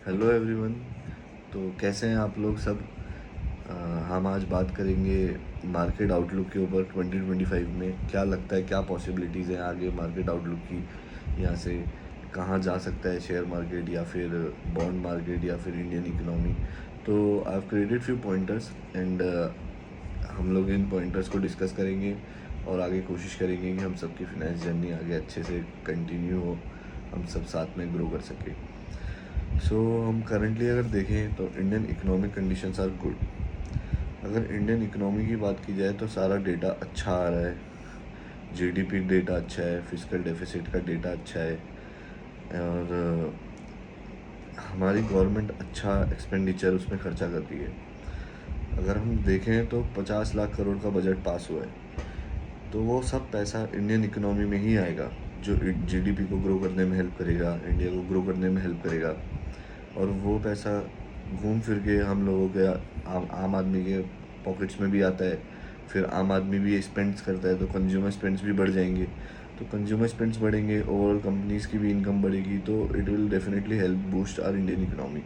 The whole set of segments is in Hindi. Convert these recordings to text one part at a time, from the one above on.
Hello everyone. तो कैसे हैं आप लोग सब। अ, हम आज बात करेंगे मार्केट आउटलुक के ऊपर। 2025 में क्या लगता है, क्या पॉसिबिलिटीज़ हैं आगे मार्केट आउटलुक की। यहाँ से कहाँ जा सकता है शेयर मार्केट या फिर बॉन्ड मार्केट या फिर इंडियन इकोनॉमी। तो I have created few pointers and हम लोग इन पॉइंटर्स को डिस्कस करेंगे और आगे कोशिश करेंगे कि हम सबकी फिनेंस जर्नी आगे अच्छे से कंटिन्यू हो, हम सब साथ में ग्रो कर सकें। हम करेंटली अगर देखें तो Indian economic conditions are good. अगर इंडियन इकोनॉमी की बात की जाए तो सारा डेटा अच्छा आ रहा है। जीडीपी डेटा अच्छा है, फिजिकल डेफिसिट का डेटा अच्छा है और हमारी गवर्नमेंट अच्छा एक्सपेंडिचर उसमें खर्चा कर रही है। अगर हम देखें तो 50 लाख करोड़ का बजट पास हुआ है, तो वो सब पैसा इंडियन इकोनॉमी में ही आएगा जो जीडीपी को ग्रो करने में हेल्प करेगा, इंडिया को ग्रो करने में हेल्प करेगा। और वो पैसा घूम फिर के हम लोगों के आम आदमी के पॉकेट्स में भी आता है। फिर आम आदमी भी स्पेंड्स करता है तो कंज्यूमर स्पेंड्स भी बढ़ जाएंगे। तो कंज्यूमर स्पेंड्स बढ़ेंगे, ओवरऑल कंपनीज़ की भी इनकम बढ़ेगी, तो it will definitely help boost our Indian economy.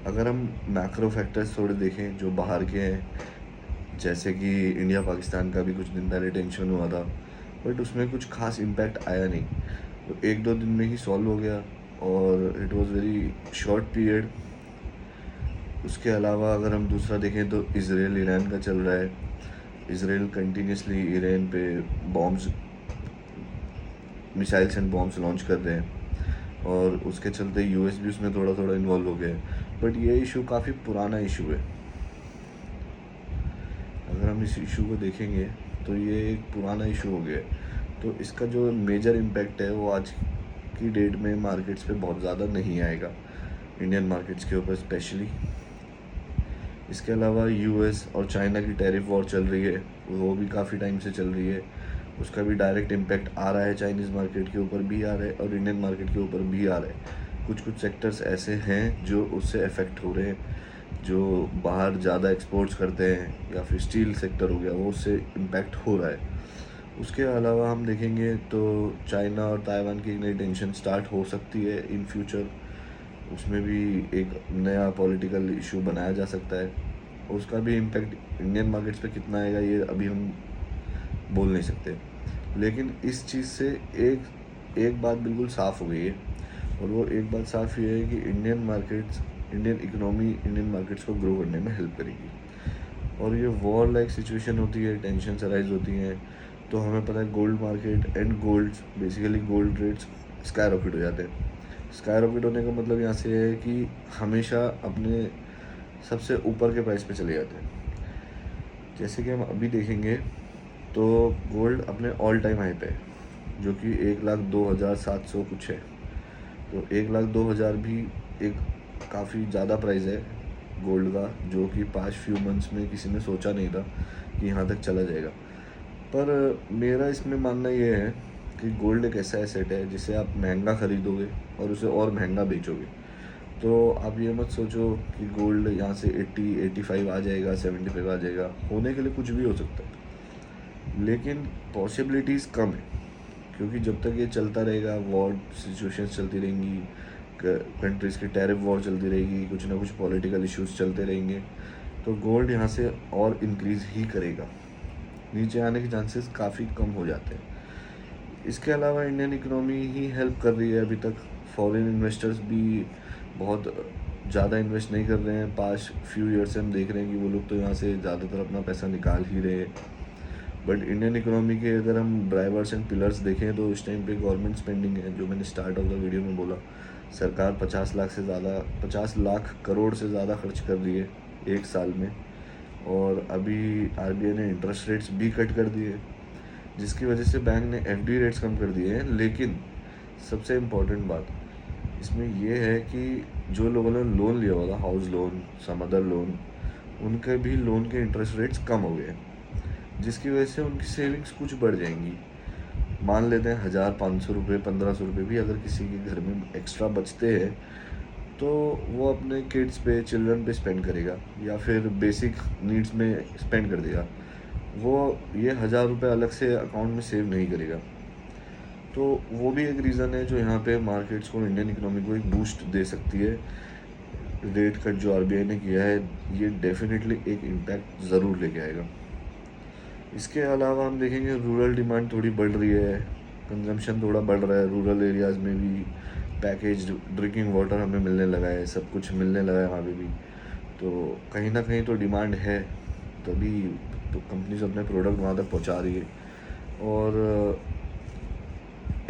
अगर हम मैक्रो फैक्टर्स थोड़े देखें जो बाहर के हैं, जैसे कि इंडिया पाकिस्तान का भी कुछ दिन पहले टेंशन हुआ था, बट उसमें कुछ खास इम्पैक्ट आया नहीं। तो एक दो दिन में ही सॉल्व हो गया और it was very short period. उसके अलावा अगर हम दूसरा देखें तो इसराइल ईरान का चल रहा है। इसराइल कंटिन्यूसली ईरान पे bombs, missiles and bombs launch कर रहे हैं और उसके चलते यूएस भी उसमें थोड़ा थोड़ा इन्वॉल्व हो गया है। बट ये इशू काफ़ी पुराना इशू है। अगर हम इस इशू को देखेंगे तो ये एक पुराना इशू हो गया है। तो इसका जो मेजर इम्पैक्ट है वो आज की डेट में मार्केट्स पे बहुत ज़्यादा नहीं आएगा, इंडियन मार्केट्स के ऊपर स्पेशली। इसके अलावा यूएस और चाइना की टैरिफ वॉर चल रही है, वो भी काफ़ी टाइम से चल रही है। उसका भी डायरेक्ट इम्पैक्ट आ रहा है, चाइनीज़ मार्केट के ऊपर भी आ रहा है और इंडियन मार्केट के ऊपर भी आ रहा है। कुछ कुछ सेक्टर्स ऐसे हैं जो उससे अफेक्ट हो रहे हैं, जो बाहर ज़्यादा एक्सपोर्ट्स करते हैं, या फिर स्टील सेक्टर हो गया, वो उससे इम्पैक्ट हो रहा है। उसके अलावा हम देखेंगे तो चाइना और ताइवान की नई टेंशन स्टार्ट हो सकती है इन फ्यूचर। उसमें भी एक नया पॉलिटिकल इशू बनाया जा सकता है। उसका भी इम्पैक्ट इंडियन मार्केट्स पे कितना आएगा ये अभी हम बोल नहीं सकते। लेकिन इस चीज़ से एक एक बात बिल्कुल साफ़ हो गई है, और वो एक बात साफ़ ये है कि इंडियन इकोनॉमी इंडियन मार्केट्स को ग्रो करने में हेल्प करेगी। और ये वॉर लाइक सिचुएशन होती है, टेंशन अराइज होती हैं, तो हमें पता है gold market and gold, basically gold rates sky rocket हो जाते हैं। स्काई रॉकेट होने का मतलब यहाँ से है कि हमेशा अपने सबसे ऊपर के प्राइस पे चले जाते हैं। जैसे कि हम अभी देखेंगे तो गोल्ड अपने ऑल टाइम हाई पे है, जो कि 1,02,700 कुछ है। तो 1,02,000 भी एक काफ़ी ज़्यादा प्राइस है गोल्ड का, जो कि पास्ट फ्यू मंथ्स में किसी ने सोचा नहीं था कि यहाँ तक चला जाएगा। पर मेरा इसमें मानना ये है कि गोल्ड एक ऐसा एसेट है जिसे आप महंगा ख़रीदोगे और उसे और महंगा बेचोगे। तो आप ये मत सोचो कि गोल्ड यहाँ से 80-85 आ जाएगा, 75 आ जाएगा। होने के लिए कुछ भी हो सकता है, लेकिन पॉसिबिलिटीज़ कम है, क्योंकि जब तक ये चलता रहेगा, वॉर सिचुएशंस चलती रहेंगी, कंट्रीज़ की टैरिफ वॉर चलती रहेगी, कुछ ना कुछ पॉलिटिकल इश्यूज चलते रहेंगे, तो गोल्ड यहाँ से और इंक्रीज़ ही करेगा। नीचे आने के चांसेस काफ़ी कम हो जाते हैं। इसके अलावा इंडियन इकोनॉमी ही हेल्प कर रही है अभी तक। फॉरेन इन्वेस्टर्स भी बहुत ज़्यादा इन्वेस्ट नहीं कर रहे हैं। पास्ट फ्यू ईयर से हम देख रहे हैं कि वो लोग तो यहाँ से ज़्यादातर अपना पैसा निकाल ही रहे हैं। बट इंडियन इकोनॉमी के अगर हम ड्राइवर्स एंड पिलर्स देखें तो इस टाइम पे गवर्नमेंट स्पेंडिंग है, जो मैंने स्टार्ट ऑफ द वीडियो में बोला। सरकार 50 लाख करोड़ से ज़्यादा खर्च कर रही है एक साल में। और अभी आरबीआई ने इंटरेस्ट रेट्स भी कट कर दिए, जिसकी वजह से बैंक ने एफडी रेट्स कम कर दिए हैं। लेकिन सबसे इम्पॉर्टेंट बात इसमें यह है कि जो लोगों ने लोन लिया हुआ था, house loan, some other loan, उनके भी लोन के इंटरेस्ट रेट्स कम हो गए, जिसकी वजह से उनकी सेविंग्स कुछ बढ़ जाएंगी। मान लेते हैं 1,500 रुपये, 1,500 रुपये भी अगर किसी के घर में एक्स्ट्रा बचते हैं, तो वो अपने किड्स पे, चिल्ड्रन पे स्पेंड करेगा या फिर बेसिक नीड्स में स्पेंड कर देगा। वो ये 1,000 रुपये अलग से अकाउंट में सेव नहीं करेगा। तो वो भी एक रीज़न है जो यहाँ पे मार्केट्स को, इंडियन इकोनॉमी को एक बूस्ट दे सकती है। रेट कट जो आरबीआई ने किया है, ये डेफिनेटली एक इम्पैक्ट ज़रूर लेके आएगा। इसके अलावा हम देखेंगे रूरल डिमांड थोड़ी बढ़ रही है, कंजम्पशन थोड़ा बढ़ रहा है रूरल एरियाज़ में भी। पैकेज ड्रिंकिंग वाटर हमें मिलने लगा है, सब कुछ मिलने लगा है वहाँ पे भी। तो कहीं ना कहीं तो डिमांड है, तभी तो कंपनीज अपने प्रोडक्ट वहाँ तक पहुँचा रही है। और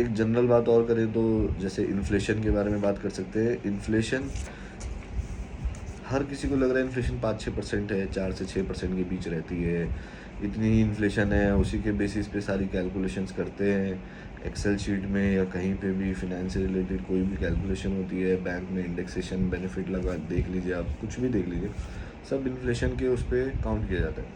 एक जनरल बात और करें तो जैसे इन्फ्लेशन के बारे में बात कर सकते हैं। इन्फ्लेशन, हर किसी को लग रहा है इन्फ्लेशन 5-6% है, 4 से 6% के बीच रहती है, इतनी ही इन्फ्लेशन है। उसी के बेसिस पे सारी कैलकुलेशंस करते हैं एक्सेल शीट में या कहीं पे भी फिनेंस से रिलेटेड कोई भी कैलकुलेशन होती है, बैंक में इंडेक्सेशन बेनिफिट लगा देख लीजिए, आप कुछ भी देख लीजिए, सब इन्फ्लेशन के उस पर काउंट किया जाता है।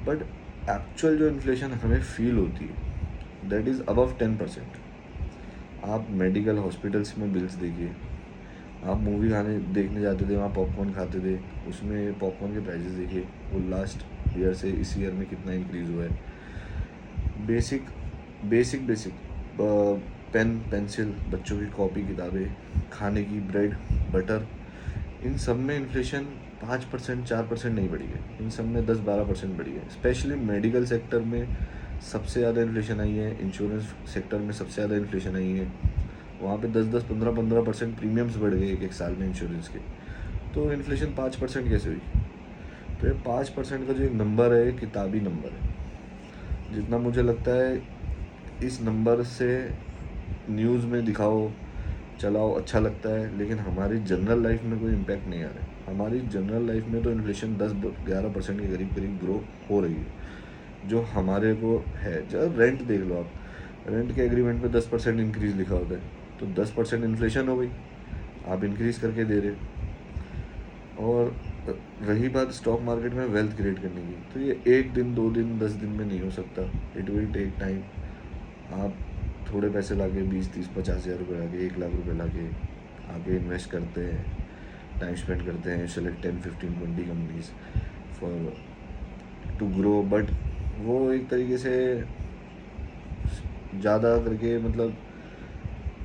बट एक्चुअल जो इन्फ्लेशन हमें फील होती है दैट इज़ अबव 10%। आप मेडिकल हॉस्पिटल्स में बिल्स देखिए, आप मूवी खाने देखने जाते थे, वहाँ पॉपकॉर्न खाते थे, उसमें पॉपकॉर्न के प्राइसेस देखिए, वो लास्ट ईयर से इस ईयर में कितना इंक्रीज़ हुआ है। Basic basic basic pen pencil, बच्चों की कॉपी किताबें, खाने की ब्रेड बटर, इन सब में इन्फ्लेशन 5% 4% नहीं बढ़ी है, इन सब में 10-12% बढ़ी है। स्पेशली मेडिकल सेक्टर में सबसे ज़्यादा इन्फ्लेशन आई है, इंश्योरेंस सेक्टर में सबसे ज़्यादा इन्फ्लेशन आई है। वहाँ पे 10-10 15-15% प्रीमियम्स बढ़ गए एक साल में इंश्योरेंस के। तो इन्फ्लेशन 5% कैसे हुई? तो ये 5% का जो एक नंबर है, किताबी नंबर है। जितना मुझे लगता है इस नंबर से न्यूज़ में दिखाओ चलाओ अच्छा लगता है, लेकिन हमारी जनरल लाइफ में कोई इम्पैक्ट नहीं आ रहा है। हमारी जनरल लाइफ में तो इन्फ्लेशन 10-11% के करीब करीब ग्रो हो रही है, जो हमारे को है। जब रेंट देख लो आप, रेंट के एग्रीमेंट पे 10% इंक्रीज़ लिखा होता है, तो 10% इन्फ्लेशन हो गई, आप इंक्रीज़ करके दे रहे। और रही बात स्टॉक मार्केट में वेल्थ क्रिएट करने की, तो ये 1 दिन 2 दिन 10 दिन में नहीं हो सकता, इट विल टेक टाइम। आप थोड़े पैसे लाके 20-30-50 हज़ार रुपये लाके 1 लाख रुपये लाके आगे इन्वेस्ट करते हैं, टाइम स्पेंड करते हैं, select 10-15-20 companies for to grow. But वो एक तरीके से ज़्यादा करके, मतलब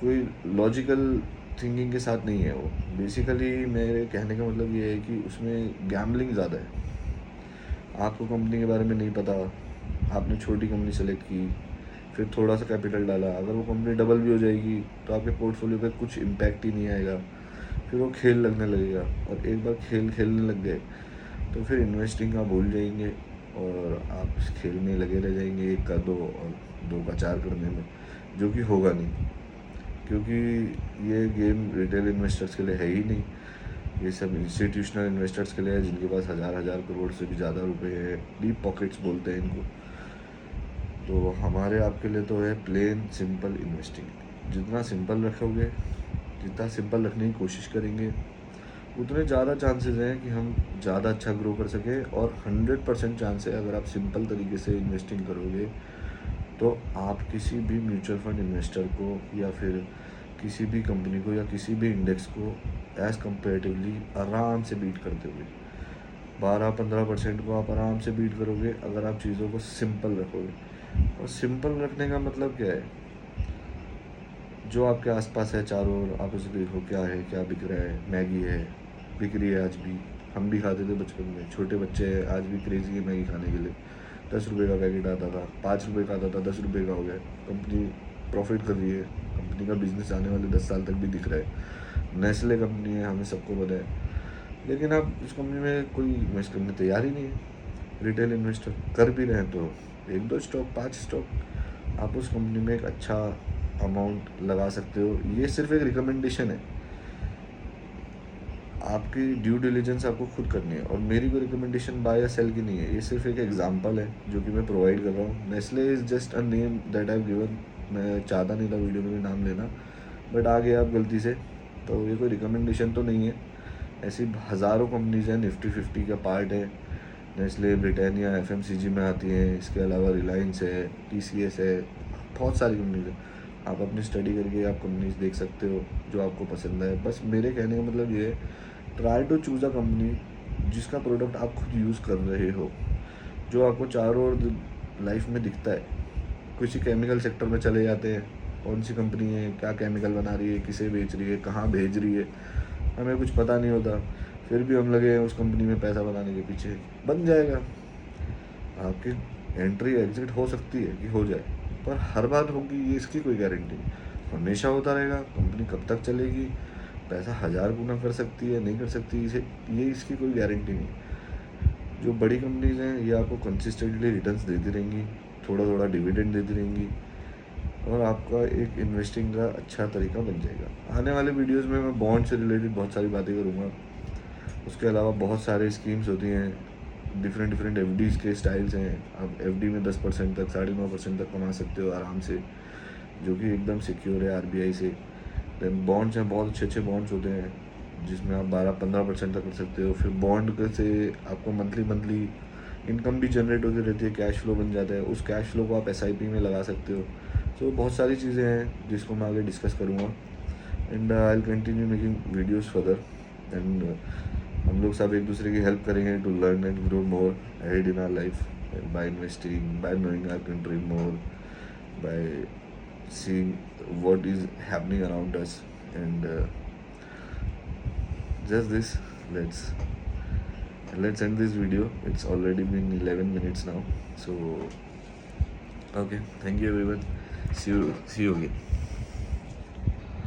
कोई लॉजिकल थिंकिंग के साथ नहीं है वो। बेसिकली मेरे कहने का मतलब ये है कि उसमें गैम्बलिंग ज़्यादा है। आपको कंपनी के बारे में नहीं पता, आपने छोटी कंपनी सेलेक्ट की, फिर थोड़ा सा कैपिटल डाला, अगर वो कंपनी डबल भी हो जाएगी तो आपके पोर्टफोलियो पे कुछ इम्पैक्ट ही नहीं आएगा, फिर वो खेल लगने लगेगा। और एक बार खेल खेलने लग गए तो फिर इन्वेस्टिंग आप भूल जाएंगे और आप इस खेल में लगे रह जाएंगे, 1 का 2 और 2 का 4 करने में, जो कि होगा नहीं, क्योंकि ये गेम रिटेल इन्वेस्टर्स के लिए है ही नहीं। ये सब इंस्टीट्यूशनल इन्वेस्टर्स के लिए है, जिनके पास हज़ार करोड़ से भी ज़्यादा रुपए है, डीप पॉकेट्स बोलते हैं इनको। तो हमारे आपके लिए तो है प्लेन सिंपल इन्वेस्टिंग। जितना सिंपल रखोगे, जितना सिंपल रखने की कोशिश करेंगे, उतने ज़्यादा चांसेस हैं कि हम ज़्यादा अच्छा ग्रो कर सकें। और 100% चांस है, अगर आप सिंपल तरीके से इन्वेस्टिंग करोगे तो आप किसी भी म्यूचुअल फंड इन्वेस्टर को या फिर किसी भी कंपनी को या किसी भी इंडेक्स को एज़ कम्पेरेटिवली आराम से बीट करते हुए 12-15% को आप आराम से बीट करोगे, अगर आप चीज़ों को सिंपल रखोगे। और सिंपल रखने का मतलब क्या है? जो आपके आसपास है चारों ओर, आप उसे देखो क्या है, क्या बिक रहा है। मैगी है, बिक रही है आज भी, हम भी खाते थे बचपन में, छोटे बच्चे हैं आज भी क्रेजी है मैगी खाने के लिए। 10 रुपये का पैकेट आता था, 5 रुपये का आता था, 10 रुपये का हो गया। कंपनी प्रॉफिट कर रही है, कंपनी का बिजनेस आने वाले 10 साल तक भी दिख रहा है। नेस्ले कंपनी है, हमें सबको पता है, लेकिन आप उस कंपनी में कोई इन्वेस्ट करने तैयार ही नहीं है। रिटेल इन्वेस्टर कर भी रहे हैं तो 1-2 स्टॉक, 5 स्टॉक, आप उस कंपनी में एक अच्छा अमाउंट लगा सकते हो। ये सिर्फ एक रिकमेंडेशन है, आपकी ड्यू डिलीजेंस आपको खुद करनी है, और मेरी कोई रिकमेंडेशन बाय या सेल की नहीं है। ये सिर्फ एक एग्जांपल है जो कि मैं प्रोवाइड कर रहा हूँ। Nestle is just a name that I have given. मैं चाहता नहीं था वीडियो में भी नाम लेना, बट आ गया आप गलती से, तो ये कोई रिकमेंडेशन तो नहीं है। ऐसी हज़ारों कंपनीज हैं, निफ्टी 50 का पार्ट है नेस्ले, ब्रिटानिया एफएमसीजी में आती हैं। इसके अलावा रिलायंस है, टीसीएस है, बहुत सारी कंपनीज है। आप अपनी स्टडी करके आप कंपनीज देख सकते हो जो आपको पसंद है। बस मेरे कहने का मतलब ये है, try to choose a company जिसका प्रोडक्ट आप खुद यूज़ कर रहे हो, जो आपको चारों ओर लाइफ में दिखता है। किसी केमिकल सेक्टर में चले जाते हैं, कौन सी कंपनी है, क्या केमिकल बना रही है, किसे बेच रही है, कहाँ भेज रही है, हमें कुछ पता नहीं होता, फिर भी हम लगे हैं उस कंपनी में पैसा बनाने के पीछे, बन जाएगा। आपकी एंट्री एग्जिट हो सकती है कि हो जाए, पर हर बार होगी ये इसकी कोई गारंटी नहीं। हमेशा होता रहेगा, कंपनी कब तक चलेगी, पैसा 1000 गुना कर सकती है, नहीं कर सकती, इसे ये इसकी कोई गारंटी नहीं। जो बड़ी कंपनीज हैं ये आपको कंसिस्टेंटली रिटर्न्स देती रहेंगी, थोड़ा थोड़ा डिविडेंड देती रहेंगी, और आपका एक इन्वेस्टिंग का अच्छा तरीका बन जाएगा। आने वाले वीडियोस में मैं बॉन्ड से रिलेटेड बहुत सारी बातें करूँगा। उसके अलावा बहुत सारे स्कीम्स होती हैं, डिफरेंट डिफरेंट एफडीज़ के स्टाइल्स हैं। आप एफडी में 10% तक 9.5% तक कमा सकते हो आराम से, जो कि एकदम सिक्योर है आरबीआई से। देन बॉन्ड्स हैं, बहुत अच्छे अच्छे बॉन्ड्स होते हैं जिसमें आप 12-15% तक कर सकते हो। फिर बॉन्ड से आपको मंथली इनकम भी जनरेट होती रहती है, कैश फ्लो बन जाता है, उस कैश फ्लो को आप एसआईपी में लगा सकते हो। सो बहुत सारी चीज़ें हैं जिसको मैं आगे डिस्कस करूँगा, and I will continue making videos further. And हम लोग सब एक दूसरे की हेल्प करेंगे to learn and grow more ahead in our life, by investing, by knowing our country more, by seeing what is happening around us, and just this. Let's end this video. It's already been 11 minutes now. So okay, thank you everyone. See you again.